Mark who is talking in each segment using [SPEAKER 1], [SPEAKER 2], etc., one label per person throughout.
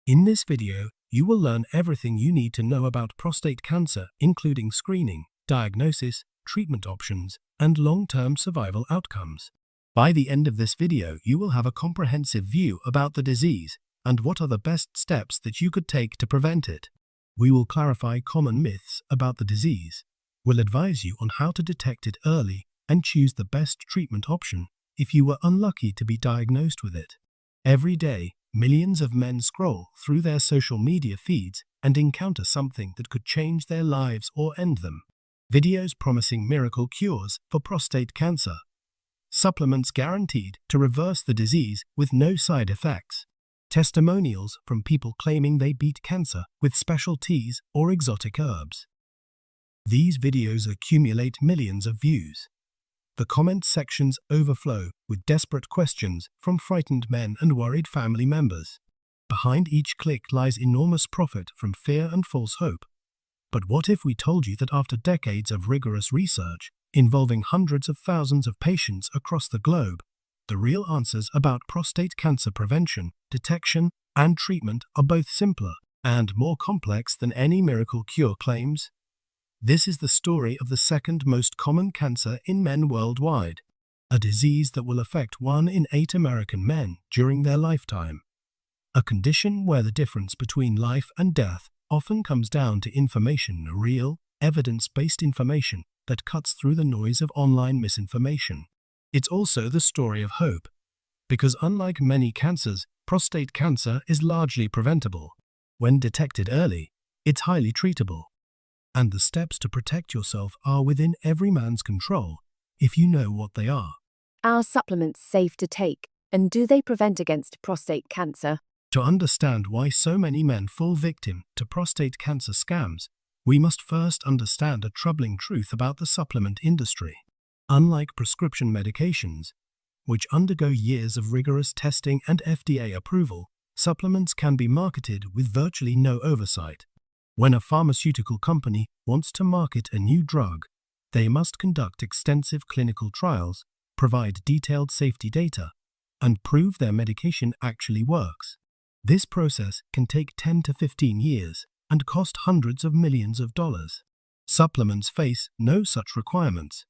[SPEAKER 1] In this video, you will learn everything you need to know about prostate cancer, including screening, diagnosis, treatment options, and long-term survival outcomes. By the end of this video, you will have a comprehensive view about the disease and what are the best steps that you could take to prevent it. We will clarify common myths about the disease. We'll advise you on how to detect it early and choose the best treatment option if you were unlucky to be diagnosed with it. Every day, millions of men scroll through their social media feeds and encounter something that could change their lives or end them. Videos promising miracle cures for prostate cancer. Supplements guaranteed to reverse the disease with no side effects. Testimonials from people claiming they beat cancer with special teas or exotic herbs. These videos accumulate millions of views. The comment sections overflow with desperate questions from frightened men and worried family members. Behind each click lies enormous profit from fear and false hope. But what if we told you that after decades of rigorous research, involving hundreds of thousands of patients across the globe, the real answers about prostate cancer prevention, detection, and treatment are both simpler and more complex than any miracle cure claims? This is the story of the second most common cancer in men worldwide, a disease that will affect 1 in 8 American men during their lifetime. A condition where the difference between life and death often comes down to information, real, evidence-based information that cuts through the noise of online misinformation. It's also the story of hope, because unlike many cancers, prostate cancer is largely preventable. When detected early, it's highly treatable. And the steps to protect yourself are within every man's control, if you know what they are.
[SPEAKER 2] Are supplements safe to take, and do they prevent against prostate cancer?
[SPEAKER 1] To understand why so many men fall victim to prostate cancer scams, we must first understand a troubling truth about the supplement industry. Unlike prescription medications, which undergo years of rigorous testing and FDA approval, supplements can be marketed with virtually no oversight. When a pharmaceutical company wants to market a new drug, they must conduct extensive clinical trials, provide detailed safety data, and prove their medication actually works. This process can take 10 to 15 years and cost hundreds of millions of dollars. Supplements face no such requirements.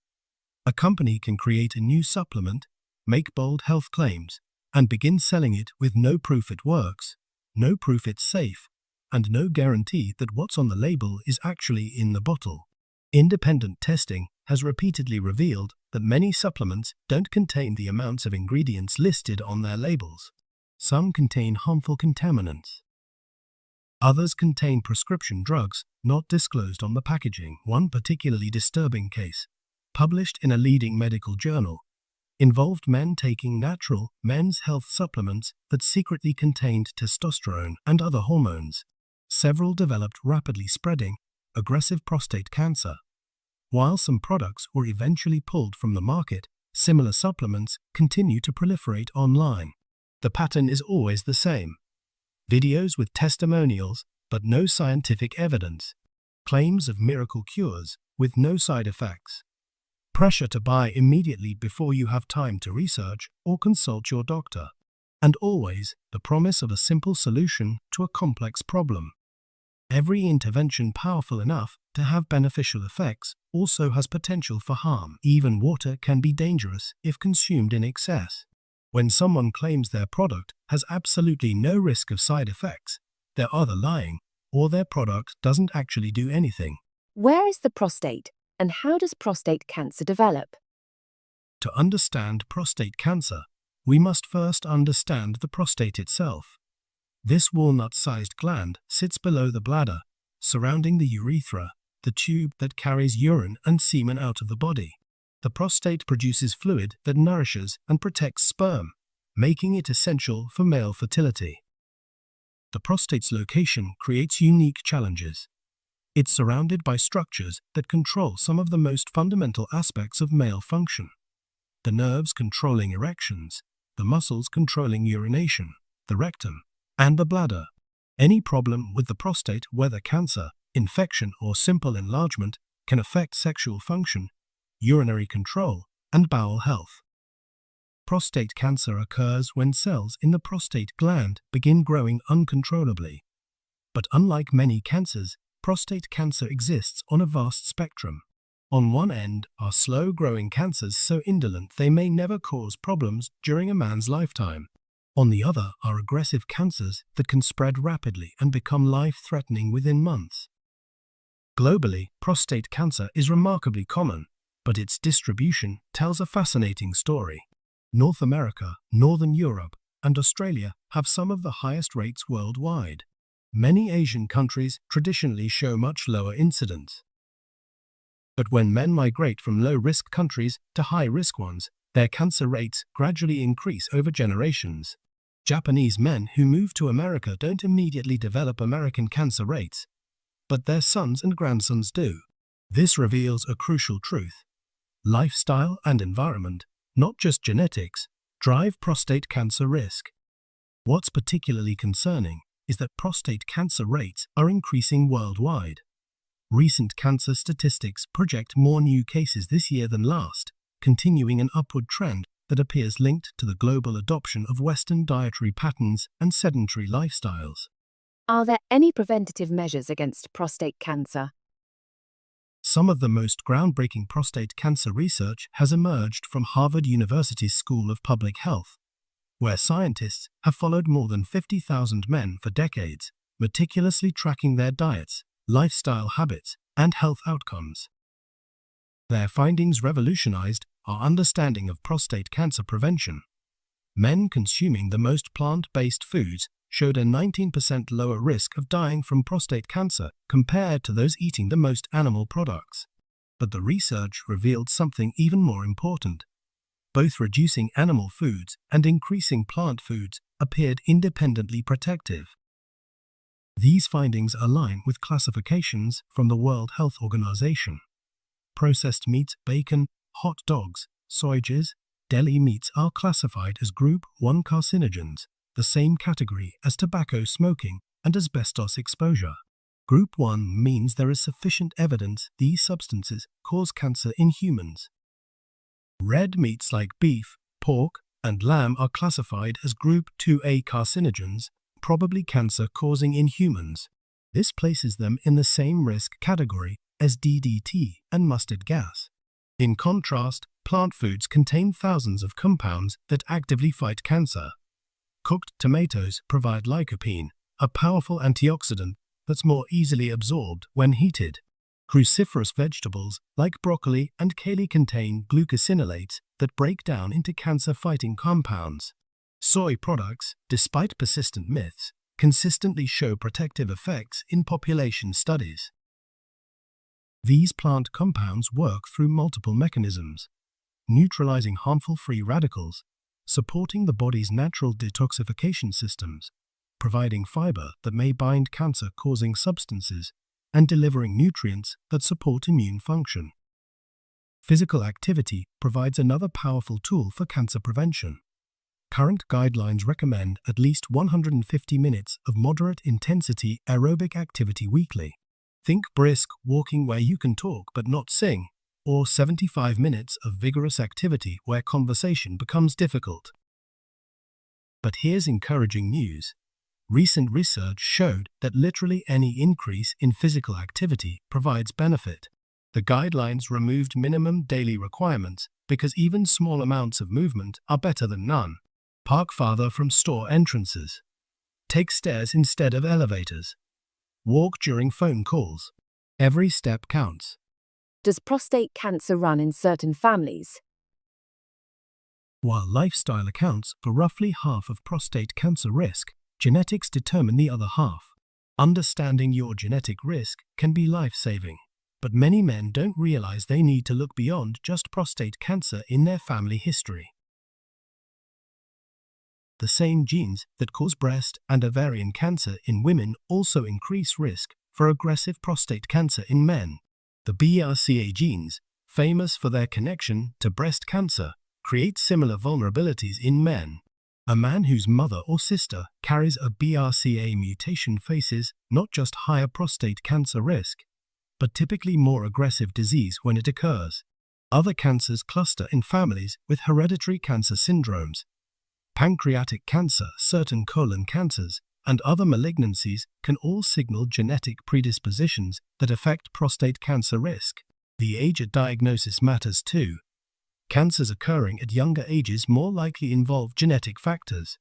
[SPEAKER 1] A company can create a new supplement, make bold health claims, and begin selling it with no proof it works, no proof it's safe, and no guarantee that what's on the label is actually in the bottle. Independent testing has repeatedly revealed that many supplements don't contain the amounts of ingredients listed on their labels. Some contain harmful contaminants. Others contain prescription drugs not disclosed on the packaging. One particularly disturbing case, published in a leading medical journal, involved men taking natural men's health supplements that secretly contained testosterone and other hormones. Several developed rapidly spreading, aggressive prostate cancer. While some products were eventually pulled from the market, similar supplements continue to proliferate online. The pattern is always the same. Videos with testimonials, but no scientific evidence. Claims of miracle cures with no side effects. Pressure to buy immediately before you have time to research or consult your doctor. And always the promise of a simple solution to a complex problem. Every intervention powerful enough to have beneficial effects also has potential for harm. Even water can be dangerous if consumed in excess. When someone claims their product has absolutely no risk of side effects, they're either lying or their product doesn't actually do anything.
[SPEAKER 2] Where is the prostate, and how does prostate cancer develop?
[SPEAKER 1] To understand prostate cancer, we must first understand the prostate itself. This walnut-sized gland sits below the bladder, surrounding the urethra, the tube that carries urine and semen out of the body. The prostate produces fluid that nourishes and protects sperm, making it essential for male fertility. The prostate's location creates unique challenges. It's surrounded by structures that control some of the most fundamental aspects of male function. The nerves controlling erections, the muscles controlling urination, the rectum, and the bladder. Any problem with the prostate, whether cancer, infection, or simple enlargement, can affect sexual function, urinary control, and bowel health. Prostate cancer occurs when cells in the prostate gland begin growing uncontrollably. But unlike many cancers, prostate cancer exists on a vast spectrum. On one end are slow-growing cancers so indolent they may never cause problems during a man's lifetime. On the other are aggressive cancers that can spread rapidly and become life-threatening within months. Globally, prostate cancer is remarkably common, but its distribution tells a fascinating story. North America, Northern Europe, and Australia have some of the highest rates worldwide. Many Asian countries traditionally show much lower incidence. But when men migrate from low-risk countries to high-risk ones, their cancer rates gradually increase over generations. Japanese men who move to America don't immediately develop American cancer rates, but their sons and grandsons do. This reveals a crucial truth. Lifestyle and environment, not just genetics, drive prostate cancer risk. What's particularly concerning is that prostate cancer rates are increasing worldwide. Recent cancer statistics project more new cases this year than last, continuing an upward trend that appears linked to the global adoption of Western dietary patterns and sedentary lifestyles.
[SPEAKER 2] Are there any preventative measures against prostate cancer?
[SPEAKER 1] Some of the most groundbreaking prostate cancer research has emerged from Harvard University's School of Public Health, where scientists have followed more than 50,000 men for decades, meticulously tracking their diets, lifestyle habits, and health outcomes. Their findings revolutionized our understanding of prostate cancer prevention. Men consuming the most plant-based foods showed a 19% lower risk of dying from prostate cancer compared to those eating the most animal products. But the research revealed something even more important. Both reducing animal foods and increasing plant foods appeared independently protective. These findings align with classifications from the World Health Organization. Processed meats, bacon, hot dogs, soy, deli meats are classified as Group 1 carcinogens, the same category as tobacco smoking and asbestos exposure. Group 1 means there is sufficient evidence these substances cause cancer in humans. Red meats like beef, pork, and lamb are classified as Group 2A carcinogens, probably cancer-causing in humans. This places them in the same risk category as DDT and mustard gas. In contrast, plant foods contain thousands of compounds that actively fight cancer. Cooked tomatoes provide lycopene, a powerful antioxidant that's more easily absorbed when heated. Cruciferous vegetables like broccoli and kale contain glucosinolates that break down into cancer-fighting compounds. Soy products, despite persistent myths, consistently show protective effects in population studies. These plant compounds work through multiple mechanisms, neutralizing harmful free radicals, supporting the body's natural detoxification systems, providing fiber that may bind cancer-causing substances, and delivering nutrients that support immune function. Physical activity provides another powerful tool for cancer prevention. Current guidelines recommend at least 150 minutes of moderate-intensity aerobic activity weekly. Think brisk walking where you can talk but not sing, or 75 minutes of vigorous activity where conversation becomes difficult. But here's encouraging news. Recent research showed that literally any increase in physical activity provides benefit. The guidelines removed minimum daily requirements because even small amounts of movement are better than none. Park farther from store entrances. Take stairs instead of elevators. Walk during phone calls. Every step counts.
[SPEAKER 2] Does prostate cancer run in certain families?
[SPEAKER 1] While lifestyle accounts for roughly half of prostate cancer risk, genetics determine the other half. Understanding your genetic risk can be life-saving, but many men don't realize they need to look beyond just prostate cancer in their family history. The same genes that cause breast and ovarian cancer in women also increase risk for aggressive prostate cancer in men. The BRCA genes, famous for their connection to breast cancer, create similar vulnerabilities in men. A man whose mother or sister carries a BRCA mutation faces not just higher prostate cancer risk, but typically more aggressive disease when it occurs. Other cancers cluster in families with hereditary cancer syndromes. Pancreatic cancer, certain colon cancers, and other malignancies can all signal genetic predispositions that affect prostate cancer risk. The age at diagnosis matters too. Cancers occurring at younger ages more likely involve genetic factors.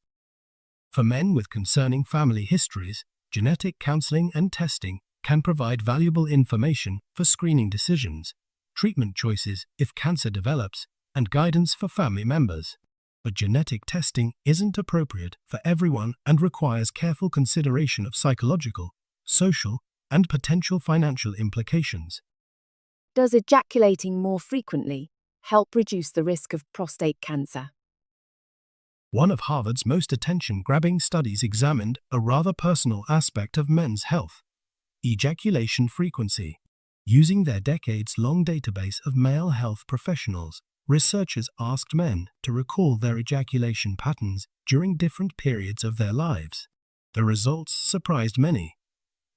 [SPEAKER 1] For men with concerning family histories, genetic counseling and testing can provide valuable information for screening decisions, treatment choices if cancer develops, and guidance for family members. But genetic testing isn't appropriate for everyone and requires careful consideration of psychological, social, and potential financial implications.
[SPEAKER 2] Does ejaculating more frequently help reduce the risk of prostate cancer?
[SPEAKER 1] One of Harvard's most attention-grabbing studies examined a rather personal aspect of men's health: ejaculation frequency. Using their decades-long database of male health professionals, researchers asked men to recall their ejaculation patterns during different periods of their lives. The results surprised many.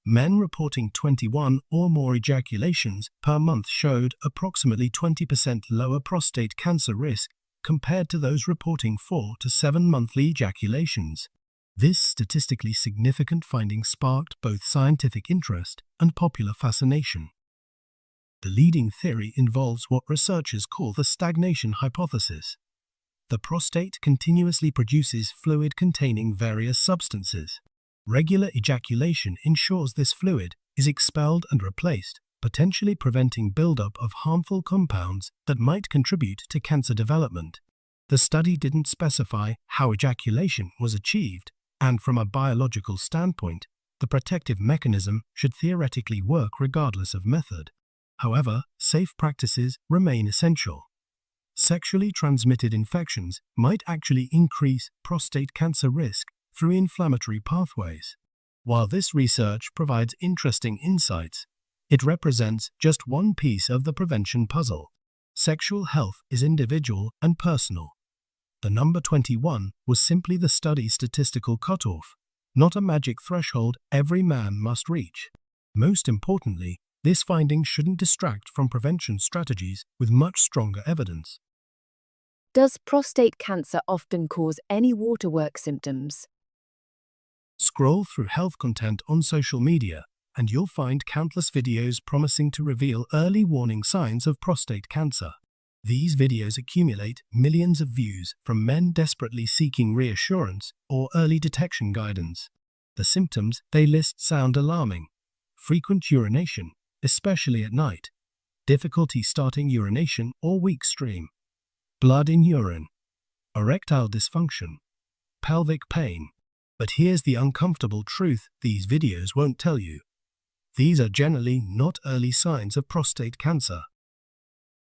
[SPEAKER 1] Men reporting 21 or more ejaculations per month showed approximately 20% lower prostate cancer risk compared to those reporting 4 to 7 monthly ejaculations. This statistically significant finding sparked both scientific interest and popular fascination. The leading theory involves what researchers call the stagnation hypothesis. The prostate continuously produces fluid containing various substances. Regular ejaculation ensures this fluid is expelled and replaced, potentially preventing buildup of harmful compounds that might contribute to cancer development. The study didn't specify how ejaculation was achieved, and from a biological standpoint, the protective mechanism should theoretically work regardless of method. However, safe practices remain essential. Sexually transmitted infections might actually increase prostate cancer risk through inflammatory pathways. While this research provides interesting insights, it represents just one piece of the prevention puzzle. Sexual health is individual and personal. The number 21 was simply the study's statistical cutoff, not a magic threshold every man must reach. Most importantly, this finding shouldn't distract from prevention strategies with much stronger evidence.
[SPEAKER 2] Does prostate cancer often cause any waterwork symptoms?
[SPEAKER 1] Scroll through health content on social media, and you'll find countless videos promising to reveal early warning signs of prostate cancer. These videos accumulate millions of views from men desperately seeking reassurance or early detection guidance. The symptoms they list sound alarming: frequent urination, especially at night, difficulty starting urination or weak stream, blood in urine, erectile dysfunction, pelvic pain. But here's the uncomfortable truth these videos won't tell you. These are generally not early signs of prostate cancer.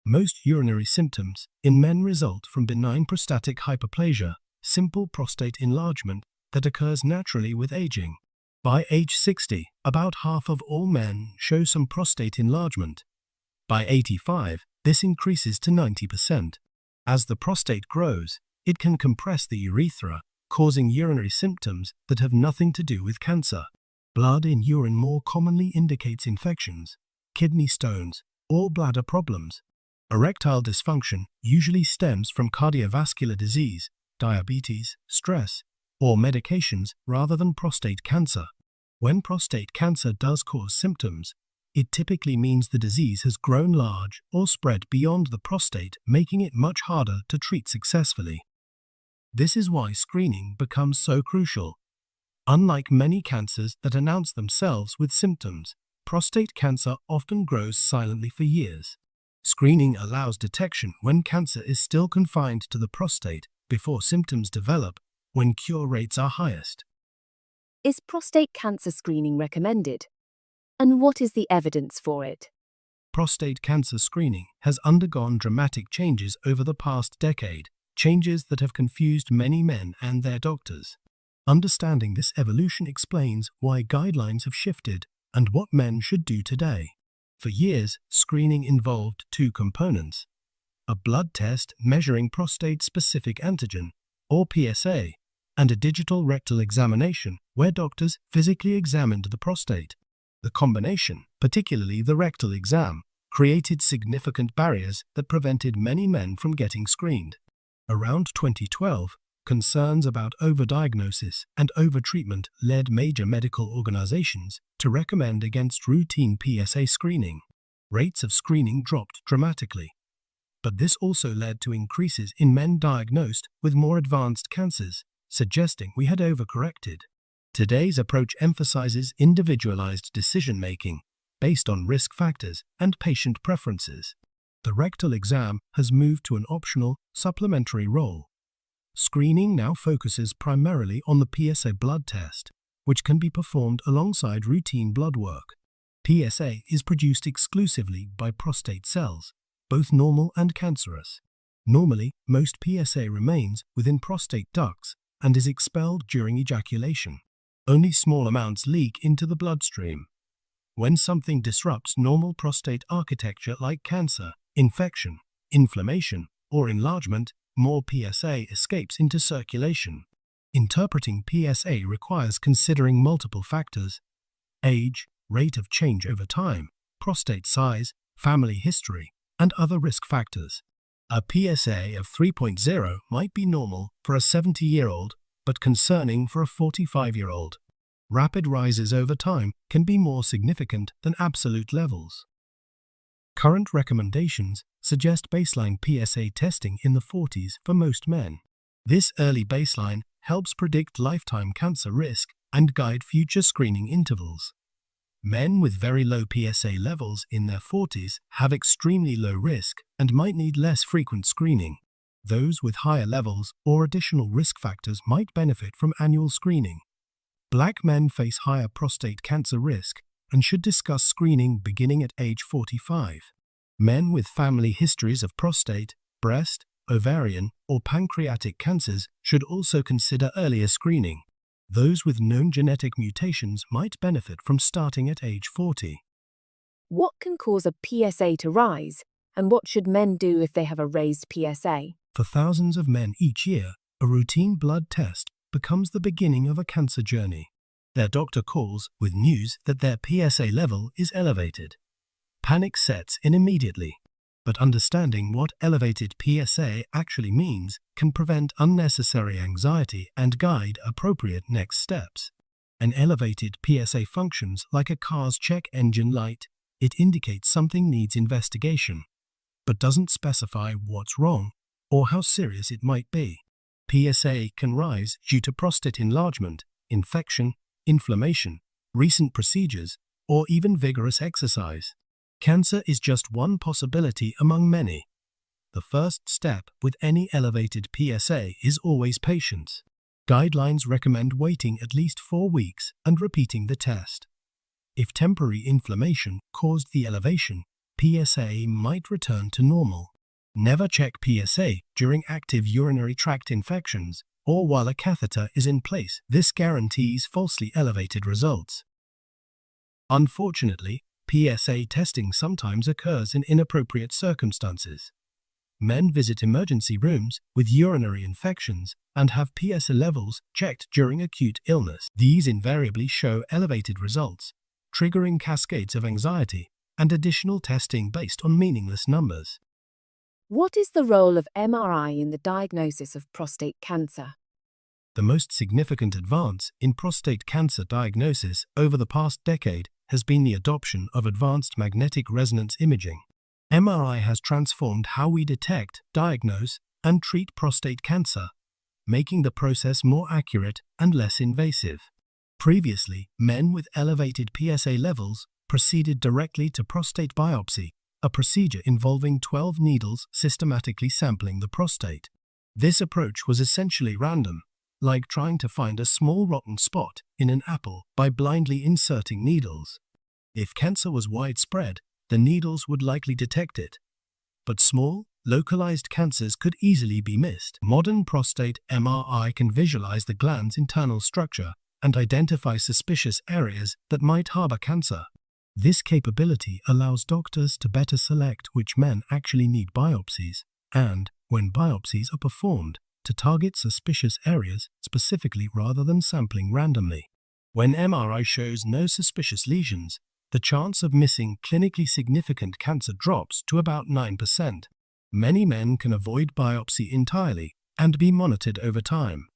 [SPEAKER 1] Most urinary symptoms in men result from benign prostatic hyperplasia, simple prostate enlargement that occurs naturally with aging. By age 60, about half of all men show some prostate enlargement. By 85, this increases to 90%. As the prostate grows, it can compress the urethra, causing urinary symptoms that have nothing to do with cancer. Blood in urine more commonly indicates infections, kidney stones, or bladder problems. Erectile dysfunction usually stems from cardiovascular disease, diabetes, stress, or medications rather than prostate cancer. When prostate cancer does cause symptoms, it typically means the disease has grown large or spread beyond the prostate, making it much harder to treat successfully. This is why screening becomes so crucial. Unlike many cancers that announce themselves with symptoms, prostate cancer often grows silently for years. Screening allows detection when cancer is still confined to the prostate before symptoms develop, when cure rates are highest.
[SPEAKER 2] Is prostate cancer screening recommended? And what is the evidence for it?
[SPEAKER 1] Prostate cancer screening has undergone dramatic changes over the past decade, changes that have confused many men and their doctors. Understanding this evolution explains why guidelines have shifted and what men should do today. For years, screening involved two components: a blood test measuring prostate-specific antigen, or PSA, and a digital rectal examination where doctors physically examined the prostate. The combination, particularly the rectal exam, created significant barriers that prevented many men from getting screened. Around 2012, concerns about overdiagnosis and overtreatment led major medical organizations to recommend against routine PSA screening. Rates of screening dropped dramatically. But this also led to increases in men diagnosed with more advanced cancers, suggesting we had overcorrected. Today's approach emphasizes individualized decision-making based on risk factors and patient preferences. The rectal exam has moved to an optional, supplementary role. Screening now focuses primarily on the PSA blood test, which can be performed alongside routine blood work. PSA is produced exclusively by prostate cells, both normal and cancerous. Normally, most PSA remains within prostate ducts and is expelled during ejaculation. Only small amounts leak into the bloodstream. When something disrupts normal prostate architecture like cancer, infection, inflammation, or enlargement, more PSA escapes into circulation. Interpreting PSA requires considering multiple factors: age, rate of change over time, prostate size, family history, and other risk factors. A PSA of 3.0 might be normal for a 70-year-old, but concerning for a 45-year-old. Rapid rises over time can be more significant than absolute levels. Current recommendations suggest baseline PSA testing in the 40s for most men. This early baseline helps predict lifetime cancer risk and guide future screening intervals. Men with very low PSA levels in their 40s have extremely low risk and might need less frequent screening. Those with higher levels or additional risk factors might benefit from annual screening. Black men face higher prostate cancer risk and should discuss screening beginning at age 45. Men with family histories of prostate, breast, ovarian, or pancreatic cancers should also consider earlier screening. Those with known genetic mutations might benefit from starting at age 40.
[SPEAKER 2] What can cause a PSA to rise, and what should men do if they have a raised PSA?
[SPEAKER 1] For thousands of men each year, a routine blood test becomes the beginning of a cancer journey. Their doctor calls with news that their PSA level is elevated. Panic sets in immediately, but understanding what elevated PSA actually means can prevent unnecessary anxiety and guide appropriate next steps. An elevated PSA functions like a car's check engine light. It indicates something needs investigation, but doesn't specify what's wrong or how serious it might be. PSA can rise due to prostate enlargement, infection, inflammation, recent procedures, or even vigorous exercise. Cancer is just one possibility among many. The first step with any elevated PSA is always patience. Guidelines recommend waiting at least 4 weeks and repeating the test. If temporary inflammation caused the elevation, PSA might return to normal. Never check PSA during active urinary tract infections or while a catheter is in place. This guarantees falsely elevated results. Unfortunately, PSA testing sometimes occurs in inappropriate circumstances. Men visit emergency rooms with urinary infections and have PSA levels checked during acute illness. These invariably show elevated results, triggering cascades of anxiety and additional testing based on meaningless numbers.
[SPEAKER 2] What is the role of MRI in the diagnosis of prostate cancer?
[SPEAKER 1] The most significant advance in prostate cancer diagnosis over the past decade has been the adoption of advanced magnetic resonance imaging. MRI has transformed how we detect, diagnose, and treat prostate cancer, making the process more accurate and less invasive. Previously, men with elevated PSA levels proceeded directly to prostate biopsy, a procedure involving 12 needles systematically sampling the prostate. This approach was essentially random, like trying to find a small rotten spot in an apple by blindly inserting needles. If cancer was widespread, the needles would likely detect it. But small, localized cancers could easily be missed. Modern prostate MRI can visualize the gland's internal structure and identify suspicious areas that might harbor cancer. This capability allows doctors to better select which men actually need biopsies and, when biopsies are performed, to target suspicious areas specifically rather than sampling randomly. When MRI shows no suspicious lesions, the chance of missing clinically significant cancer drops to about 9%. Many men can avoid biopsy entirely and be monitored over time.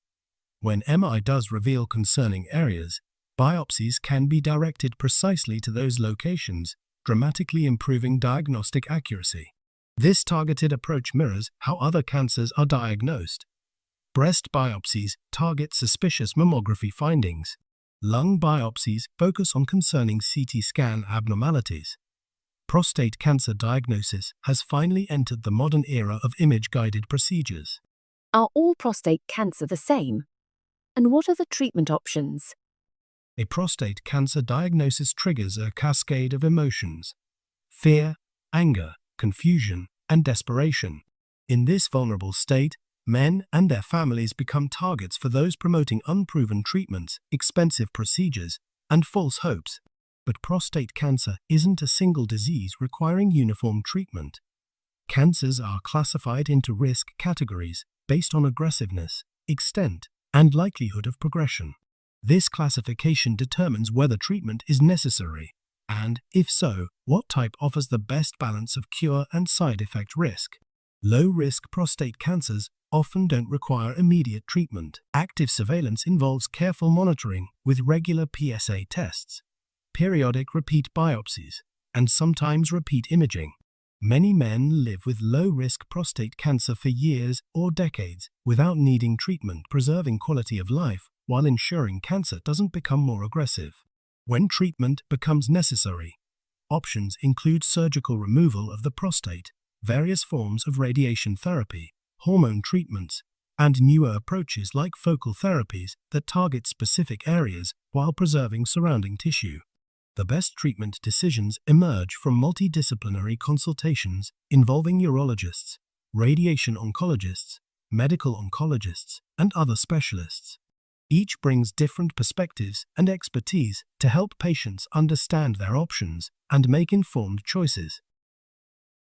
[SPEAKER 1] When MI does reveal concerning areas, biopsies can be directed precisely to those locations, dramatically improving diagnostic accuracy. This targeted approach mirrors how other cancers are diagnosed. Breast biopsies target suspicious mammography findings. Lung biopsies focus on concerning CT scan abnormalities. Prostate cancer diagnosis has finally entered the modern era of image-guided procedures.
[SPEAKER 2] Are all prostate cancer the same? And what are the treatment options?
[SPEAKER 1] A prostate cancer diagnosis triggers a cascade of emotions: fear, anger, confusion, and desperation. In this vulnerable state, men and their families become targets for those promoting unproven treatments, expensive procedures, and false hopes. But prostate cancer isn't a single disease requiring uniform treatment. Cancers are classified into risk categories based on aggressiveness, extent, and likelihood of progression. This classification determines whether treatment is necessary, and, if so, what type offers the best balance of cure and side effect risk. Low-risk prostate cancers often don't require immediate treatment. Active surveillance involves careful monitoring with regular PSA tests, periodic repeat biopsies, and sometimes repeat imaging. Many men live with low-risk prostate cancer for years or decades without needing treatment, preserving quality of life while ensuring cancer doesn't become more aggressive. When treatment becomes necessary, options include surgical removal of the prostate, various forms of radiation therapy, hormone treatments, and newer approaches like focal therapies that target specific areas while preserving surrounding tissue. The best treatment decisions emerge from multidisciplinary consultations involving urologists, radiation oncologists, medical oncologists, and other specialists. Each brings different perspectives and expertise to help patients understand their options and make informed choices.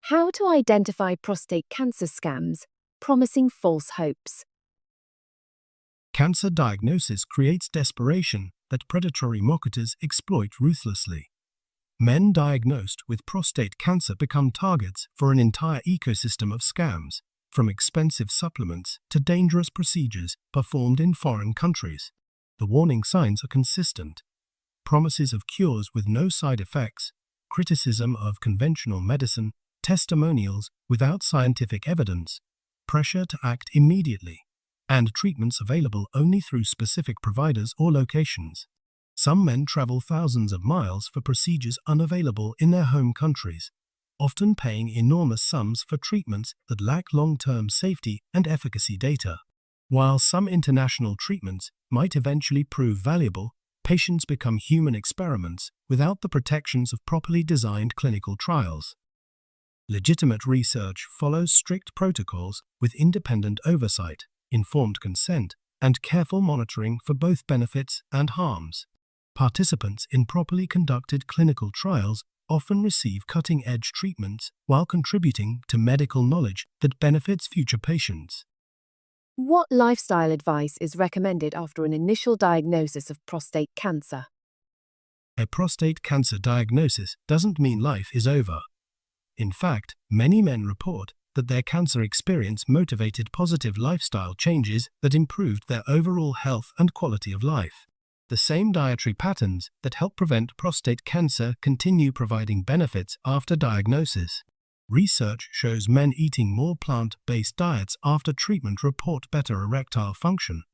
[SPEAKER 2] How to identify prostate cancer scams, promising false hopes.
[SPEAKER 1] Cancer diagnosis creates desperation that predatory marketers exploit ruthlessly. Men diagnosed with prostate cancer become targets for an entire ecosystem of scams, from expensive supplements to dangerous procedures performed in foreign countries. The warning signs are consistent: promises of cures with no side effects, criticism of conventional medicine, testimonials without scientific evidence, pressure to act immediately, and treatments available only through specific providers or locations. Some men travel thousands of miles for procedures unavailable in their home countries, often paying enormous sums for treatments that lack long-term safety and efficacy data. While some international treatments might eventually prove valuable, patients become human experiments without the protections of properly designed clinical trials. Legitimate research follows strict protocols with independent oversight, informed consent, and careful monitoring for both benefits and harms. Participants in properly conducted clinical trials often receive cutting-edge treatments while contributing to medical knowledge that benefits future patients.
[SPEAKER 2] What lifestyle advice is recommended after an initial diagnosis of prostate cancer?
[SPEAKER 1] A prostate cancer diagnosis doesn't mean life is over. In fact, many men report that their cancer experience motivated positive lifestyle changes that improved their overall health and quality of life. The same dietary patterns that help prevent prostate cancer continue providing benefits after diagnosis. Research shows men eating more plant-based diets after treatment report better erectile function,